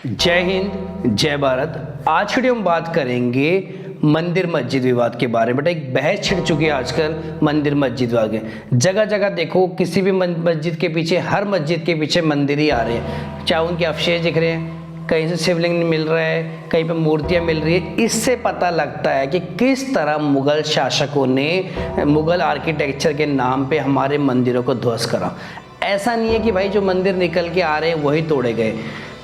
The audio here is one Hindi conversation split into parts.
जय हिंद, जय भारत। आज की वीडियो में बात करेंगे मंदिर मस्जिद विवाद के बारे में। एक बहस छिड़ चुकी है आजकल मंदिर मस्जिद विवाद के। जगह जगह देखो, किसी भी मस्जिद के पीछे, हर मस्जिद के पीछे मंदिर ही आ रहे हैं, चाहे उनके अवशेष दिख रहे हैं, कहीं से शिवलिंग मिल रहा है, कहीं पे मूर्तियां मिल रही है। इससे पता लगता है कि किस तरह मुगल शासकों ने मुगल आर्किटेक्चर के नाम पे हमारे मंदिरों को ध्वस्त करा। ऐसा नहीं है कि भाई जो मंदिर निकल के आ रहे हैं वही तोड़े गए।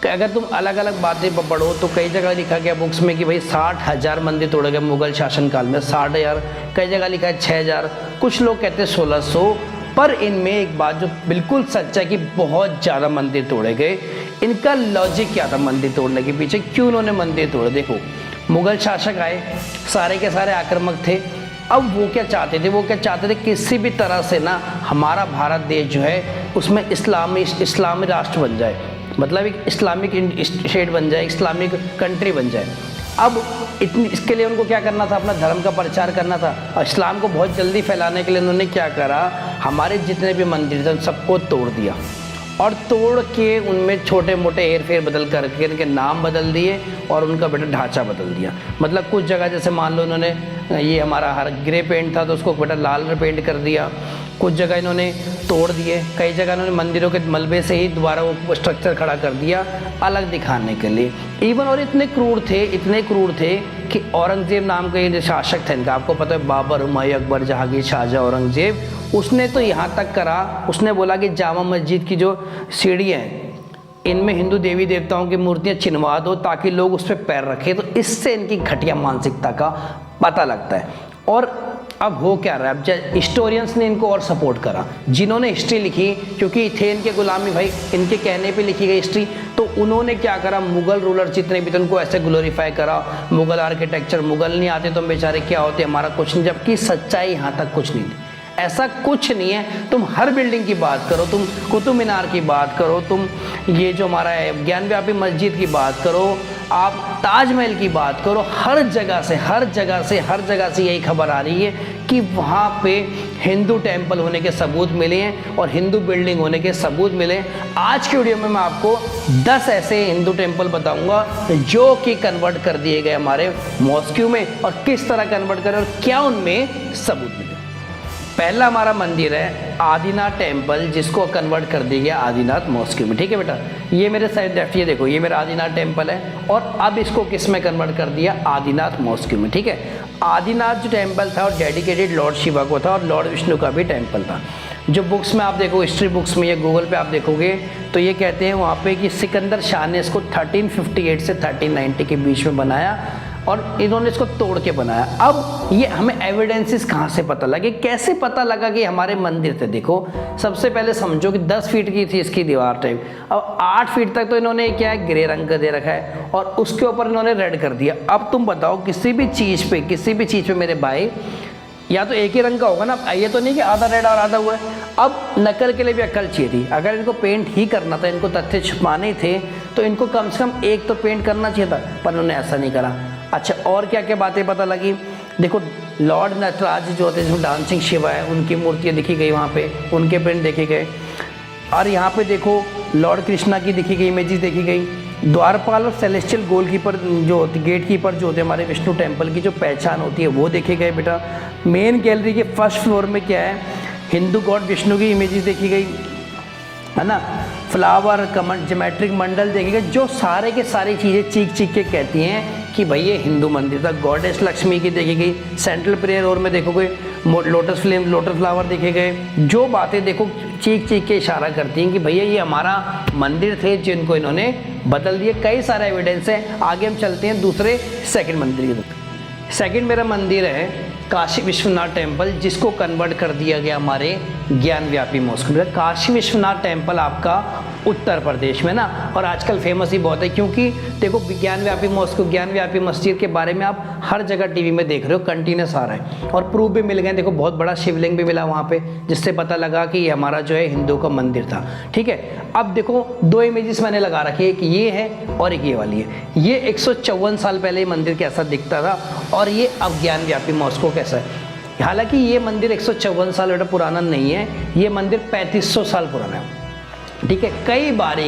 अगर तुम अलग अलग बातें पढ़ो तो कई जगह लिखा गया बुक्स में कि भाई 60,000 मंदिर तोड़े गए मुगल शासनकाल में, 60,000, कई जगह लिखा है 6,000, कुछ लोग कहते हैं 1600। पर इनमें एक बात जो बिल्कुल सच है कि बहुत ज़्यादा मंदिर तोड़े गए। इनका लॉजिक क्या था मंदिर तोड़ने के पीछे, क्यों उन्होंने मंदिर तोड़े? देखो, मुगल शासक आए, सारे के सारे आक्रामक थे। अब वो क्या चाहते थे? वो क्या चाहते थे, किसी भी तरह से ना हमारा भारत देश जो है उसमें इस्लामी राष्ट्र बन जाए, मतलब एक इस्लामिक स्टेट बन जाए, इस्लामिक कंट्री बन जाए। अब इसके लिए उनको क्या करना था? अपना धर्म का प्रचार करना था। और इस्लाम को बहुत जल्दी फैलाने के लिए उन्होंने क्या करा, हमारे जितने भी मंदिर थे उन सबको तोड़ दिया और तोड़ के उनमें छोटे मोटे हेर फेर बदल करके इनके नाम बदल दिए और उनका बेटा ढांचा बदल दिया। मतलब कुछ जगह जैसे मान लो इन्होंने ये हमारा हर ग्रे पेंट था तो उसको बेटा लाल पेंट कर दिया, कुछ जगह इन्होंने तोड़ दिए, कई जगह इन्होंने मंदिरों के मलबे से ही दोबारा वो स्ट्रक्चर खड़ा कर दिया अलग दिखाने के लिए। इवन और इतने क्रूर थे कि औरंगजेब नाम का ये जो शासक था इनका, आपको पता है, बाबर, हुमायूं, अकबर, जहांगीर, शाहजहां, औरंगजेब, उसने तो यहाँ तक करा, उसने बोला कि जामा मस्जिद की जो सीढ़ियाँ हैं इनमें हिंदू देवी देवताओं की मूर्तियाँ चिनवा दो ताकि लोग उस पर पैर रखें। तो इससे इनकी घटिया मानसिकता का पता लगता है। और अब हो क्या रहा है, अब हिस्टोरियंस ने इनको और सपोर्ट करा, जिन्होंने हिस्ट्री लिखी, क्योंकि थे इनके गुलामी भाई, इनके कहने पे लिखी गई हिस्ट्री, तो उन्होंने क्या करा, मुगल रूलर जितने भी थे उनको ऐसे ग्लोरीफाई करा, मुगल आर्किटेक्चर, मुगल नहीं आते तो बेचारे क्या होते, हमारा कुछ नहीं, जबकि सच्चाई यहाँ तक कुछ नहीं थी। ऐसा कुछ नहीं है। तुम हर बिल्डिंग की बात करो, तुम कुतुब मीनार की बात करो, तुम ये जो हमारा है ज्ञानव्यापी मस्जिद की बात करो, आप ताजमहल की बात करो, हर जगह से यही खबर आ रही है कि वहाँ पे हिंदू टेम्पल होने के सबूत मिले हैं और हिंदू बिल्डिंग होने के सबूत मिले हैं। आज की वीडियो में मैं आपको 10 ऐसे हिंदू टेम्पल बताऊंगा जो कि कन्वर्ट कर दिए गए हमारे मॉस्क्यू में, और किस तरह कन्वर्ट करें और क्या उनमें सबूत मिले। पहला हमारा मंदिर है आदिनाथ टेम्पल, जिसको कन्वर्ट कर दिया गया आदिनाथ मॉस्क्यू में। ठीक है बेटा, ये मेरे साइड लेफ्ट, ये देखो, ये मेरा आदिनाथ टेम्पल है और अब इसको किस में कन्वर्ट कर दिया? आदिनाथ मॉस्क्यू में। ठीक है, आदिनाथ जो टेम्पल था और डेडिकेटेड लॉर्ड शिवा को था और लॉर्ड विष्णु का भी टेम्पल था। जो बुक्स में आप देखो, हिस्ट्री बुक्स में या गूगल पे आप देखोगे तो ये कहते हैं वहाँ पे कि सिकंदर शाह ने इसको 1358 से 1390 के बीच में बनाया और इन्होंने इसको तोड़ के बनाया। अब ये हमें एविडेंसेस कहाँ से पता लगे, कैसे पता लगा कि हमारे मंदिर थे? देखो, सबसे पहले समझो कि 10 फीट की थी इसकी दीवार टाइप, अब 8 फीट तक तो इन्होंने क्या है, ग्रे रंग का दे रखा है और उसके ऊपर इन्होंने रेड कर दिया। अब तुम बताओ, किसी भी चीज़ पे मेरे भाई या तो एक ही रंग का होगा ना, ये तो नहीं कि आधा रेड और आधा हुआ है। अब नकल के लिए भी अक्ल चाहिए थी। अगर इनको पेंट ही करना था, इनको तथ्य छुपाने थे, तो इनको कम से कम एक तो पेंट करना चाहिए था, पर उन्होंने ऐसा नहीं करा। अच्छा, और क्या क्या बातें पता लगी? देखो, लॉर्ड नटराज जो होते हैं, जिसमें डांसिंग शिवा है, उनकी मूर्तियाँ दिखी गई वहाँ पे, उनके प्रिंट देखे गए। और यहाँ पे देखो, लॉर्ड कृष्णा की दिखी गई, इमेजेस देखी गई। द्वारपाल और सेलेस्टियल गोलकीपर जो होती, गेट कीपर जो होते हैं हमारे विष्णु टेम्पल की जो पहचान होती है, वो देखे गए बेटा। मेन गैलरी के फर्स्ट फ्लोर में क्या है, हिंदू गॉड विष्णु की इमेजेस देखी गई, है ना। फ्लावर, कमंड, ज्योमेट्रिक मंडल देखे गए, जो सारे के सारी चीज़ें चीख के कहती हैं कि भाई ये हिंदू मंदिर था। गॉडेस लक्ष्मी की देखी गई, सेंट्रल प्रेयर और में देखोगे लोटस फ्लावर देखे गए। जो बातें देखो चीख के इशारा करती हैं कि भैया ये हमारा मंदिर थे, जिनको इन्होंने बदल दिए। कई सारे एविडेंस है। आगे हम चलते हैं दूसरे सेकंड मंदिर की तरफ। सेकंड मेरा मंदिर है काशी विश्वनाथ टेम्पल, जिसको कन्वर्ट कर दिया गया हमारे ज्ञानव्यापी मॉस्क्यू। काशी विश्वनाथ टेम्पल आपका उत्तर प्रदेश में ना, और आजकल फेमस ही बहुत है, क्योंकि देखो ज्ञानव्यापी मॉस्क्यू, ज्ञानव्यापी मस्जिद के बारे में आप हर जगह टीवी में देख रहे हो, कंटिन्यूस आ रहा है और प्रूफ भी मिल गए। देखो, बहुत बड़ा शिवलिंग भी मिला वहाँ पे, जिससे पता लगा कि ये हमारा जो है हिंदू का मंदिर था। ठीक है, अब देखो 2 इमेजेस मैंने लगा रखी है, एक ये है और एक ये वाली है। ये 154 साल पहले ये मंदिर कैसा दिखता था और ये अब ज्ञानव्यापी मॉस्क्यू कैसा है। हालांकि ये मंदिर 154 साल बेटा पुराना नहीं है, ये मंदिर 3500 साल पुराना है। ठीक है,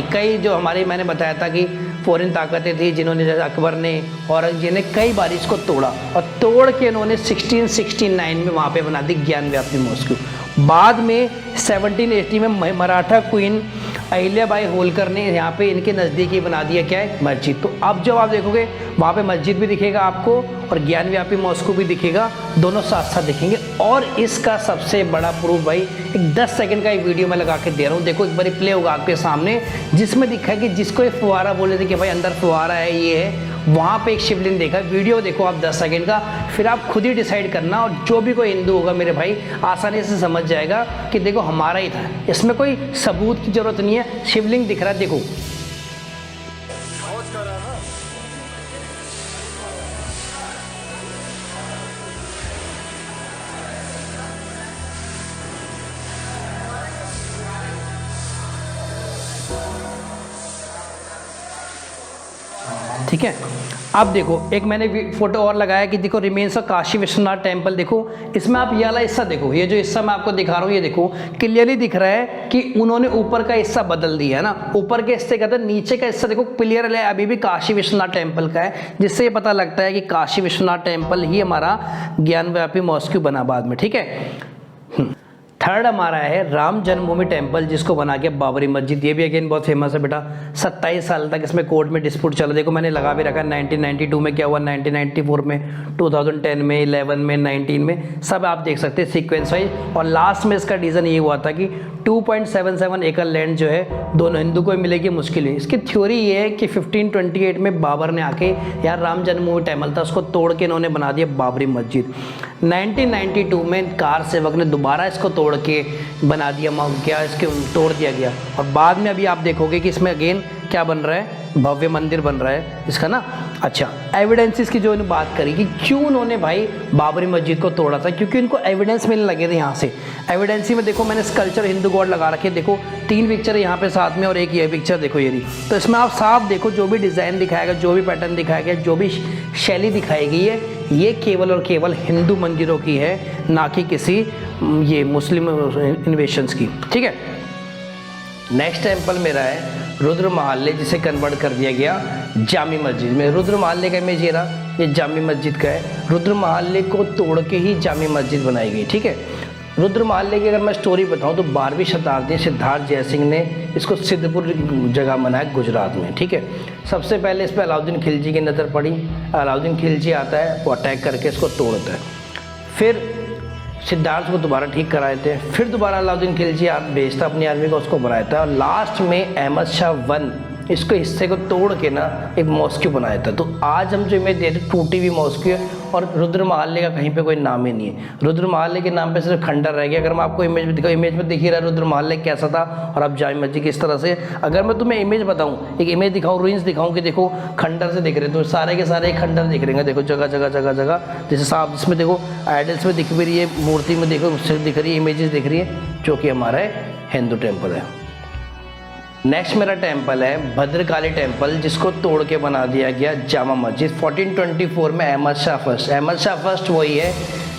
कई जो हमारे मैंने बताया था कि फॉरेन ताकतें थी जिन्होंने, जैसे अकबर ने, औरंगजेब ने कई बार इसको तोड़ा और तोड़ के इन्होंने 1669 में वहाँ पे बना दी ज्ञान व्यापी मॉस्को। बाद में 1780 में मराठा क्वीन अहिल्याबाई होलकर ने यहाँ पे इनके नज़दीक ही बना दिया क्या है, मस्जिद। तो अब जब आप देखोगे वहाँ पे मस्जिद भी दिखेगा आपको और ज्ञान व्यापी मॉस्को भी दिखेगा, दोनों साथ साथ दिखेंगे। और इसका सबसे बड़ा प्रूफ भाई एक 10 सेकंड का एक वीडियो मैं लगा के दे रहा हूँ, देखो एक बार प्ले होगा आपके सामने, जिसमें दिखा है कि जिसको ये फुहारा बोले थे कि भाई अंदर फुहारा है, ये है, वहाँ पे एक शिवलिंग देखा। वीडियो देखो आप 10 सेकंड का, फिर आप खुद ही डिसाइड करना। और जो भी कोई हिंदू होगा मेरे भाई आसानी से समझ जाएगा कि देखो हमारा ही था, इसमें कोई सबूत की जरूरत नहीं है, शिवलिंग दिख रहा है देखो। ठीक है, अब देखो एक मैंने फोटो और लगाया कि देखो remains of Kashi Vishwanath temple. देखो इसमें आप ये वाला हिस्सा देखो, ये जो हिस्सा मैं आपको दिखा रहा हूँ, ये देखो क्लियरली दिख रहा है कि उन्होंने ऊपर का हिस्सा बदल दिया है ना। ऊपर के हिस्से का था, नीचे का हिस्सा देखो क्लियर है अभी भी काशी विश्वनाथ टेम्पल का है, जिससे ये पता लगता है कि काशी विश्वनाथ टेम्पल ही हमारा ज्ञान व्यापी मॉस्को बना बाद में। ठीक है, थर्ड हमारा है राम जन्मभूमि टेम्पल, जिसको बना के बाबरी मस्जिद। ये भी अगेन बहुत फेमस है बेटा, 27 साल तक इसमें कोर्ट में डिस्प्यूट चला। देखो मैंने लगा भी रखा, 1992 में क्या हुआ, 1994 में, 2010 में, 11 में, 19 में, सब आप देख सकते हैं सीक्वेंस वाइज। और लास्ट में इसका डिसीजन ये हुआ था कि 2.77 एकड़ लैंड जो है दोनों हिंदू को मिलेगी मुश्किल है। इसकी थ्योरी ये है कि 1528 में बाबर ने आके यार राम जन्मभूमि टेम्पल था, उसको तोड़ के इन्होंने बना दिया बाबरी मस्जिद। 1992 में कार सेवक ने दोबारा इसको तोड़ के बना दिया, क्या इसके तोड़ दिया गया। और बाद में अभी आप देखोगे कि इसमें अगेन क्या बन रहा है, भव्य मंदिर बन रहा है इसका ना। अच्छा, एविडेंसेस की जो इन्होंने बात करी कि क्यों उन्होंने भाई बाबरी मस्जिद को तोड़ा था, क्योंकि इनको एविडेंस मिलने लगे थे यहाँ से। एविडेंस में देखो मैंने स्कल्पचर हिंदू गॉड लगा रखे, देखो 3 पिक्चर यहाँ पे साथ में और एक ये पिक्चर देखो ये रही। तो इसमें आप साफ देखो जो भी डिज़ाइन दिखाएगा, जो भी पैटर्न दिखाया गया, जो भी शैली दिखाई गई है, ये केवल और केवल हिंदू मंदिरों की है, ना कि किसी ये मुस्लिम इन्वेशंस की। ठीक है, नेक्स्ट टेम्पल मेरा है रुद्र महल्ले, जिसे कन्वर्ट कर दिया गया जामी मस्जिद में। रुद्र महल्ले का इमेज ये रहा, ये जामी मस्जिद का है। रुद्र महल्ले को तोड़ के ही जामी मस्जिद बनाई गई। ठीक है, रुद्र महल्ले की अगर मैं स्टोरी बताऊं तो 12वीं शताब्दी सिद्धार्थ जयसिंह ने इसको सिद्धपुर जगह बनाया गुजरात में। ठीक है, सबसे पहले इस पर अलाउद्दीन खिलजी की नज़र पड़ी। अलाउद्दीन खिलजी आता है, वो अटैक करके इसको तोड़ता है। फिर सिद्धार्थ को दोबारा ठीक कराए थे, फिर दोबारा अलाउद्दीन खिलजी भेजता अपनी आर्मी को, उसको बनाया था। और लास्ट में अहमद शाह वन इसको हिस्से को तोड़ के ना एक मॉस्को बनाया था। तो आज हम जो इमेज देते टूटी हुई मॉस्को है, और रुद्र महल्ले का कहीं पे कोई नाम ही नहीं है। रुद्र महल्ले के नाम पे सिर्फ खंडर रह गया। अगर मैं आपको इमेज में दिखाऊँ, इमेज में दिख ही रहा है रुद्र महल्ले कैसा था और अब जामी मस्जिद किस तरह से। अगर मैं तुम्हें इमेज बताऊँ, एक इमेज दिखाऊँ, रूइंस दिखाऊँ कि देखो खंडर से दिख रहे, तो सारे के सारे खंडर दिख रहे हैं। देखो जगह जगह जगह जगह, जैसे साफ जिसमें देखो आइडल्स में दिख भी रही है, मूर्ति में देखो दिख रही है, इमेजेस दिख रही है, जो कि हमारा हिंदू टेम्पल है। नेक्स्ट मेरा टेम्पल है भद्रकाली टेम्पल, जिसको तोड़ के बना दिया गया जामा मस्जिद 1424 में अहमद शाह फर्स्ट। अहमद शाह फर्स्ट वही है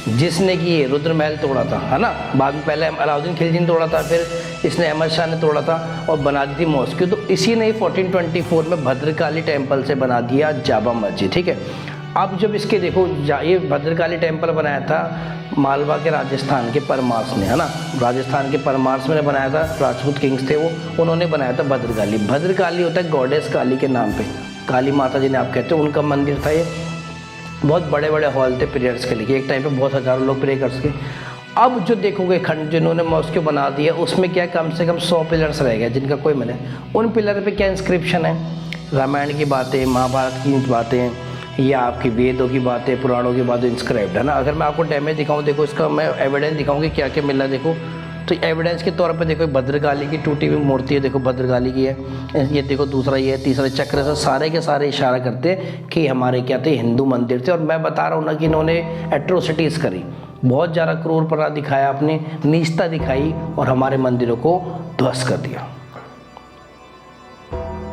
जिसने कि ये रुद्र महल तोड़ा था, है ना। बाद में पहले अलाउद्दीन खिलजी ने तोड़ा था, फिर इसने अहमद शाह ने तोड़ा था और बना दी थी मॉस्को। तो इसी ने 1424 में भद्रकाली टेम्पल से बना दिया जामा मस्जिद। ठीक है, अब जब इसके देखो ये भद्रकाली टेम्पल बनाया था मालवा के राजस्थान के परमार्स ने, है ना। राजस्थान के परमार्स में बनाया था, राजपूत किंग्स थे वो, उन्होंने बनाया था भद्रकाली। भद्रकाली होता है गॉडेस काली के नाम पे, काली माता जी ने आप कहते हो, उनका मंदिर था ये। बहुत बड़े बड़े हॉल थे प्रेयर्स के लिए, एक टाइम पे बहुत हज़ारों लोग प्रे कर सके। अब जो देखोगे खंड जिन्होंने मॉस्को बना दिया, उसमें क्या कम से कम 100 पिलर्स रह गए जिनका कोई मिले। उन पिलर पे क्या इंस्क्रिप्शन है, रामायण की बातें, महाभारत की बातें, या आपकी वेदों की बातें, पुराणों की बातें इंस्क्राइब्ड है ना। अगर मैं आपको डैमेज दिखाऊं, देखो इसका मैं एविडेंस दिखाऊं कि क्या क्या मिल रहा है। देखो तो एविडेंस के तौर पे देखो भद्रकाली की टूटी हुई मूर्ति है, देखो भद्रकाली की है। ये देखो दूसरा ये है, तीसरा चक्र से सारे के सारे इशारा करते हैं कि हमारे क्या थे, हिंदू मंदिर थे। और मैं बता रहा हूँ ना कि इन्होंने एट्रोसिटीज़ करी, बहुत ज़्यादा क्रूरपना दिखाया, अपनी नीचता दिखाई और हमारे मंदिरों को ध्वस्त कर दिया।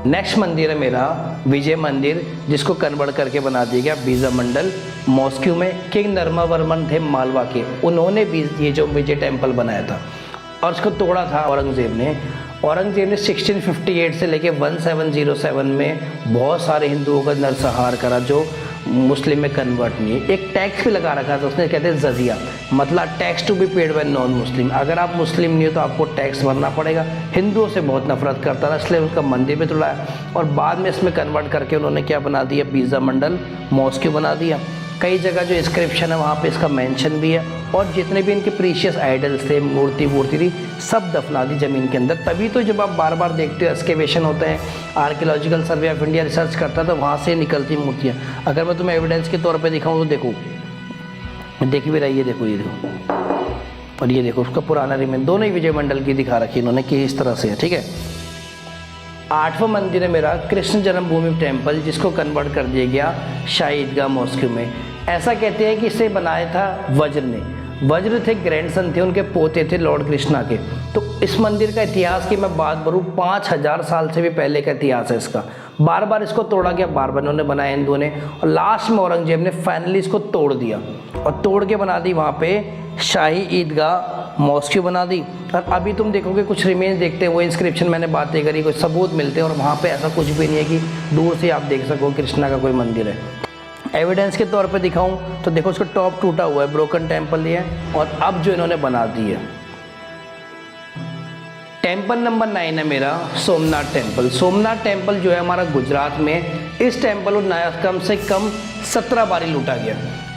नेक्स्ट मंदिर है मेरा विजय मंदिर, जिसको कन्वर्ट करके बना दिया गया बीजा मंडल मॉस्को में। किंग नरमवर्मन थे मालवा के, उन्होंने भी ये जो विजय टेम्पल बनाया था और उसको तोड़ा था औरंगजेब ने। औरंगजेब ने 1658 से लेके 1707 में बहुत सारे हिंदुओं का नरसंहार करा जो मुस्लिम में कन्वर्ट नहीं है। एक टैक्स भी लगा रखा था उसने, कहते हैं जजिया, मतलब tax to be paid by non Muslim. अगर आप मुस्लिम नहीं हो तो आपको टैक्स भरना पड़ेगा। हिंदुओं से बहुत नफरत करता था, इसलिए उसका मंदिर भी तोड़ाया और बाद में इसमें कन्वर्ट करके उन्होंने क्या बना दिया, पिज़्ज़ा मंडल मॉस्क्यू बना दिया। कई जगह जो इंस्क्रिप्शन है वहाँ पे इसका मेंशन भी है और जितने भी इनके प्रीशियस आइडल्स थे, मूर्ति थी, सब दफना दी ज़मीन के अंदर। तभी तो जब आप बार बार देखते हो एक्सकेवेशन होते हैं, archaeological survey of India research करता है तो वहाँ से निकलती मूर्तियाँ। अगर मैं तुम्हें एविडेंस के तौर पर दिखाऊँ तो देखो, देख भी रही है, देखो ये देखो, और ये देखो उसका पुराना रिमेन, दोनों ही विजय मंडल की दिखा रखी इन्होंने कि इस तरह से है, ठीक है। 8वां मंदिर है मेरा कृष्ण जन्मभूमि टेम्पल, जिसको कन्वर्ट कर दिया गया शाही ईदगाह मॉस्क्यू में। ऐसा कहते हैं कि इसे बनाया था वज्र ने। वज्र थे ग्रैंडसन थे, उनके पोते थे लॉर्ड कृष्णा के। तो इस मंदिर का इतिहास की मैं बात करूँ, 5000 साल से भी पहले का इतिहास है इसका। बार बार इसको तोड़ा गया, बार बार उन्होंने बनाया हिंदुओं ने, और लास्ट में औरंगजेब ने फाइनली इसको तोड़ दिया और तोड़ के बना दी वहाँ पे शाही ईदगाह मॉस्क्यू बना दी। और अभी तुम देखोगे कुछ रिमेन देखते हैं, वो इंस्क्रिप्शन मैंने बातें करी, कोई सबूत मिलते हैं और वहाँ पे ऐसा कुछ भी नहीं है कि दूर से आप देख सको कृष्णा का कोई मंदिर है। एविडेंस के तौर पे दिखाऊं तो देखो उसका टॉप टूटा हुआ है, ब्रोकन टेम्पल ये है, और अब जो इन्होंने बना दी है। टेम्पल नंबर 9 है मेरा सोमनाथ टेम्पल। सोमनाथ टेम्पल जो है हमारा गुजरात में, इस टेम्पल को कम से कम 17 बारी लूटा गया।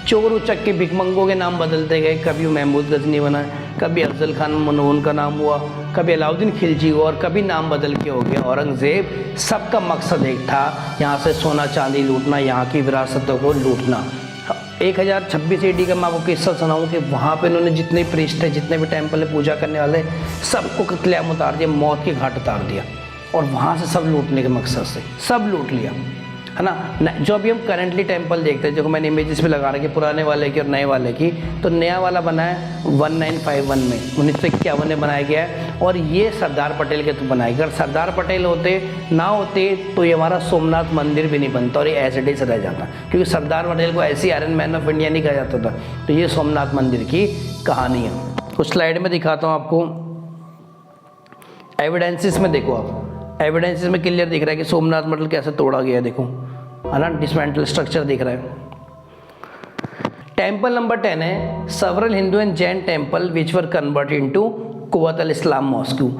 चोर उचक के भिकमंगों के नाम बदलते गए, कभी महमूद गजनी बना, कभी अफजल खान मनोन का नाम हुआ, कभी अलाउद्दीन खिलजी हुआ और कभी नाम बदल के हो गया औरंगजेब। सबका मकसद एक था, यहाँ से सोना चांदी लूटना, यहाँ की विरासतों को लूटना। 1026 AD का मैं आपको किस्सा सुनाऊँ कि वहाँ पे इन्होंने जितने प्रीस्ट थे, जितने भी टेम्पल में पूजा करने वाले, सबको कत्लेआम उतार दिया, मौत के घाट उतार दिया और वहाँ से सब लूटने के मकसद से सब लूट लिया, है ना। जो अभी हम करंटली टेम्पल देखते हैं, जो मैंने इमेजेस पे लगा रखी पुराने वाले की और नए वाले की, तो नया वाला बना है 1951 में, 1951 में बनाया गया है और ये सरदार पटेल के तो बनाया गया। अगर सरदार पटेल होते ना होते तो ये हमारा सोमनाथ मंदिर भी नहीं बनता और ये एज इट इज रह जाता, क्योंकि सरदार पटेल को ऐसी आयरन मैन ऑफ इंडिया नहीं कहा जाता था। तो ये सोमनाथ मंदिर की कहानी है। कुछ स्लाइड में दिखाता हूँ आपको, एविडेंसेस में देखो आप, एविडेंसेस में क्लियर दिख रहा है कि सोमनाथ मंदिर कैसे तोड़ा गया है, देखो, है ना, डिसमेंटल स्ट्रक्चर दिख रहा है। टेम्पल नंबर 10 है several Hindu and Jain temple which were converted into Quwwat al Islam mosque.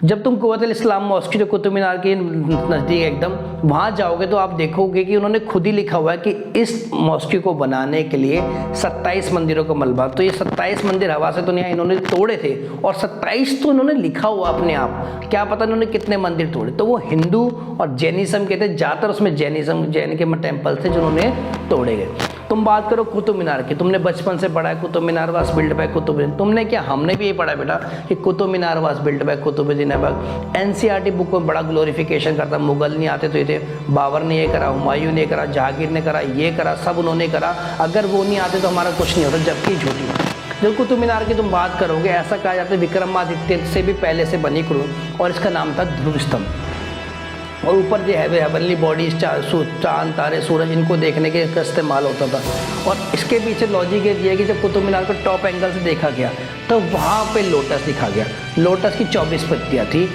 जब तुम कुव्वत अल इस्लाम मॉस्क्यू जो कुतुब मीनार के नज़दीक एकदम वहाँ जाओगे तो आप देखोगे कि उन्होंने खुद ही लिखा हुआ है कि इस मॉस्क्यू को बनाने के लिए 27 मंदिरों का मलबा। तो ये 27 मंदिर हवा से तो नहीं, इन्होंने तोड़े थे और 27 तो इन्होंने लिखा हुआ अपने आप, क्या पता इन्होंने कितने मंदिर तोड़े। तो वो हिंदू और जैनिज्म के थे, ज़्यादातर उसमें जैन के टेम्पल थे जिन्होंने तोड़े गए। तुम बात करो कुतुब मीनार की, तुमने बचपन से पढ़ा है Qutub Minar was build by Qutubuddin, तुमने क्या, हमने भी ये पढ़ा बेटा कि Qutub Minar was build by Qutubuddin Aibak. NCERT book में बड़ा ग्लोरिफिकेशन करता, मुगल नहीं आते तो ये थे, बाबर ने ये करा, हुमायूं ने करा, जहांगीर ने करा, ये करा, सब उन्होंने करा, अगर वो नहीं आते तो हमारा कुछ नहीं होता, जबकि झूठी। जब कुतुब मीनार की तुम बात करोगे, ऐसा कहा जाता है विक्रमादित्य से भी पहले से बनी कुतुब, और इसका नाम था ध्रुव स्तंभ। और ऊपर जो है हेवनली बॉडीज, चांद तारे सूरज, इनको देखने के इसका इस्तेमाल होता था। और इसके पीछे लॉजिक ये है कि जब कुतुब मीनार को टॉप एंगल से देखा गया तो वहाँ पे लोटस दिखा गया, लोटस की 24 पत्तियाँ थी।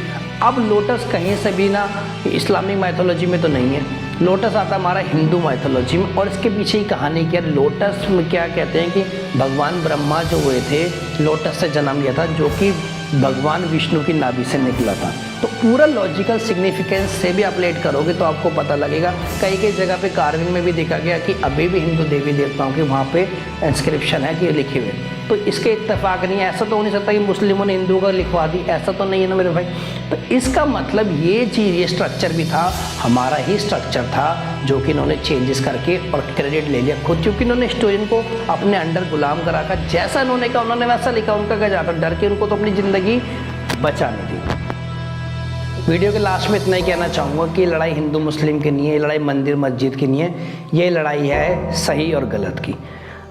अब लोटस कहीं से भी ना इस्लामिक माइथोलॉजी में तो नहीं है, लोटस आता हमारा हिंदू माइथोलॉजी में। और इसके पीछे ही कहानी क्या, लोटस में क्या कहते हैं कि भगवान ब्रह्मा जो हुए थे लोटस से जन्म लिया था, जो कि भगवान विष्णु की नाभि से निकला था। तो पूरा लॉजिकल सिग्निफिकेंस से भी आप लेट करोगे तो आपको पता लगेगा। कई कई जगह पे कार्विंग में भी देखा गया कि अभी भी हिंदू देवी देवताओं के वहाँ पे इंस्क्रिप्शन है कि लिखे हुए। तो इसके इत्तेफाक नहीं है, ऐसा तो हो नहीं सकता कि मुस्लिमों ने हिंदुओं का लिखवा दी, ऐसा तो नहीं है ना मेरे भाई। तो इसका मतलब ये चीज़, ये स्ट्रक्चर भी था हमारा ही स्ट्रक्चर था, जो कि इन्होंने चेंजेस करके और क्रेडिट ले लिया खुद, क्योंकि इन्होंने हिस्टोरियन को अपने अंडर गुलाम करा कर जैसा इन्होंने कहा उन्होंने वैसा लिखा। उनका क्या जाता, डर के उनको तो अपनी ज़िंदगी बचानी थी। वीडियो के लास्ट में इतना ही कहना चाहूँगा कि लड़ाई हिंदू मुस्लिम की नहीं है, ये लड़ाई मंदिर मस्जिद की नहीं है, ये लड़ाई है सही और गलत की।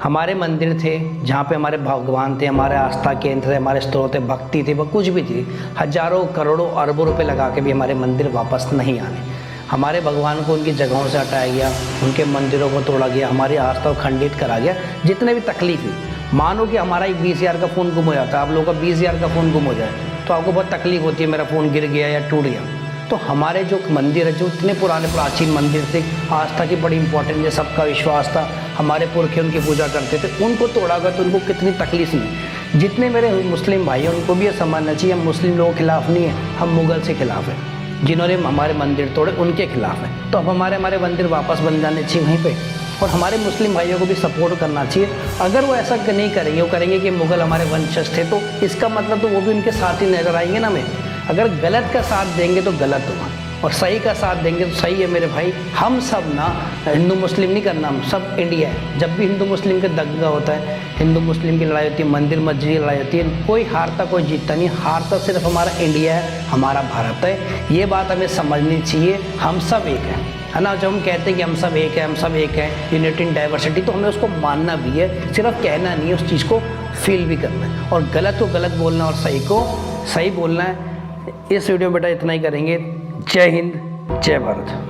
हमारे मंदिर थे जहाँ पे हमारे भगवान थे, हमारे आस्था केंद्र थे, हमारे स्त्रोत थे, भक्ति थी, वह कुछ भी थी, हजारों करोड़ों अरबों रुपए लगा के भी हमारे मंदिर वापस नहीं आने। हमारे भगवान को उनकी जगहों से हटाया गया, उनके मंदिरों को तोड़ा गया, हमारी आस्था को खंडित करा गया। जितने भी तकलीफ हुई, मानो कि हमारा एक 20,000 का फ़ोन गुम हो जाता है, आप लोगों का 20,000 का फ़ोन गुम हो जाए, तो आपको बहुत तकलीफ होती है, मेरा फ़ोन गिर गया या टूट गया। तो हमारे जो मंदिर है, जो इतने पुराने प्राचीन मंदिर थे, आस्था की बड़ी इंपॉर्टेंट है, सबका विश्वास था, हमारे पुरखे उनकी पूजा करते थे, उनको तोड़ा गया तो उनको कितनी तकलीफ नहीं। जितने मेरे मुस्लिम भाई हैं उनको भी ये समझना चाहिए, हम मुस्लिम लोगों के खिलाफ़ नहीं है, हम मुग़ल से खिलाफ़ हैं, जिन्होंने हमारे मंदिर तोड़े उनके खिलाफ़ है। तो अब हमारे मंदिर वापस बन जाने चाहिए वहीं पे, और हमारे मुस्लिम भाइयों को भी सपोर्ट करना चाहिए। अगर वो ऐसा नहीं करेंगे, वो करेंगे कि मुग़ल हमारे वंशज थे, तो इसका मतलब तो वो भी उनके साथ ही नज़र आएंगे ना हमें। अगर गलत का साथ देंगे तो गलत होगा, और सही का साथ देंगे तो सही है मेरे भाई। हम सब ना हिंदू मुस्लिम नहीं करना, हम सब इंडिया है। जब भी हिंदू मुस्लिम का दंगा होता है, हिंदू मुस्लिम की लड़ाई होती है, मंदिर मस्जिद की लड़ाई होती है, कोई हारता कोई जीतता नहीं, हारता सिर्फ हमारा इंडिया है, हमारा भारत है। ये बात हमें समझनी चाहिए। हम सब एक है ना। जब हम कहते हैं कि हम सब एक है, हम सब एक है, यूनिटी इन डाइवर्सिटी, तो हमें उसको मानना भी है, सिर्फ कहना नहीं है, उस चीज़ को फील भी करना है, और गलत को गलत बोलना और सही को सही बोलना है। इस वीडियो में बेटा इतना ही करेंगे। जय हिंद, जय भारत।